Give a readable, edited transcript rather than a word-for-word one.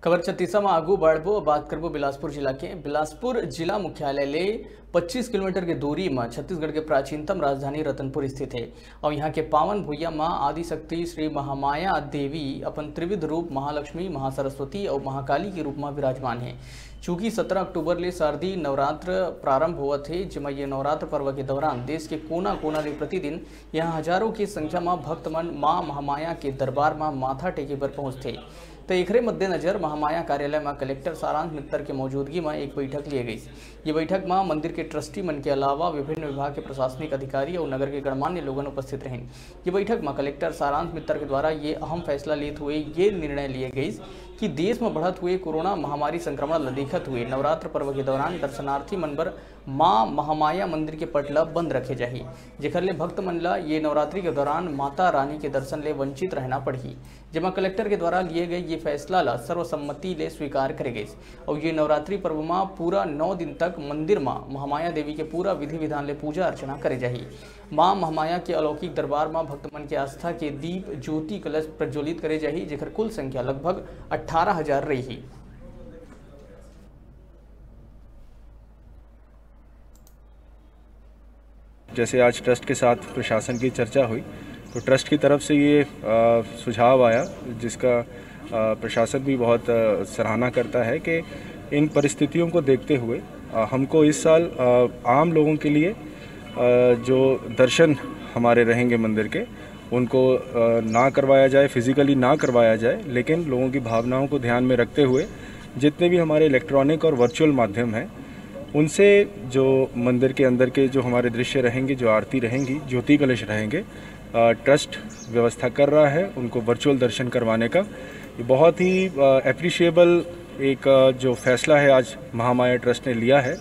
खबर छत्तीसा में आगू बढ़बो बात करबो बिलासपुर जिला के। बिलासपुर जिला मुख्यालय ले 25 किलोमीटर के दूरी में छत्तीसगढ़ के प्राचीनतम राजधानी रतनपुर स्थित है और यहाँ के पावन भुइया में आदिशक्ति श्री महामाया देवी अपन त्रिविध रूप महालक्ष्मी, महासरस्वती और महाकाली के रूप में विराजमान है। चूंकि 17 अक्टूबर ले शारदीय नवरात्र प्रारंभ हुआ थे, जिसमें ये नवरात्र पर्व के दौरान देश के कोना कोना ले प्रतिदिन यहाँ हजारों की संख्या में भक्तमन माँ महामाया के दरबार में माथा टेके पर पहुँचते। तो एकरे मद्देनजर महामाया कार्यालय में कलेक्टर सारांश मित्तर के मौजूदगी में एक बैठक ली गई। ये बैठक में मंदिर के ट्रस्टी मन के अलावा विभिन्न विभाग के प्रशासनिक अधिकारी और नगर के गणमान्य लोगों उपस्थित रहे। ये बैठक में कलेक्टर सारांश मित्तर के द्वारा ये अहम फैसला लेते हुए ये निर्णय लिए गई कि देश में बढ़त हुए कोरोना महामारी संक्रमण देखते हुए नवरात्र पर्व के दौरान दर्शनार्थी मनबर माँ महामाया मंदिर के पटला बंद रखे जाही, जेकर ले भक्त मन ला ये नवरात्रि के दौरान माता रानी के दर्शन ले वंचित रहना पड़ी। जमा कलेक्टर के द्वारा लिए गए ये फैसला ला सर्वसम्मति ले स्वीकार करे गई और ये नवरात्रि पर्व में पूरा 9 दिन तक मंदिर में महामाया देवी के पूरा विधि विधान ले पूजा अर्चना करे जाही। माँ महामाया के अलौकिक दरबार में भक्तमन के आस्था के दीप ज्योति कलश प्रज्वलित करे जाही, जेकर कुल संख्या लगभग 18,000 रही। जैसे आज ट्रस्ट के साथ प्रशासन की चर्चा हुई तो ट्रस्ट की तरफ से ये सुझाव आया, जिसका प्रशासन भी बहुत सराहना करता है कि इन परिस्थितियों को देखते हुए हमको इस साल आम लोगों के लिए जो दर्शन हमारे रहेंगे मंदिर के, उनको ना करवाया जाए, फिज़िकली ना करवाया जाए, लेकिन लोगों की भावनाओं को ध्यान में रखते हुए जितने भी हमारे इलेक्ट्रॉनिक और वर्चुअल माध्यम हैं उनसे जो मंदिर के अंदर के जो हमारे दृश्य रहेंगे, जो आरती रहेंगी, ज्योति कलश रहेंगे, ट्रस्ट व्यवस्था कर रहा है उनको वर्चुअल दर्शन करवाने का। ये बहुत ही एप्रिशिएबल एक जो फैसला है आज महामाया ट्रस्ट ने लिया है।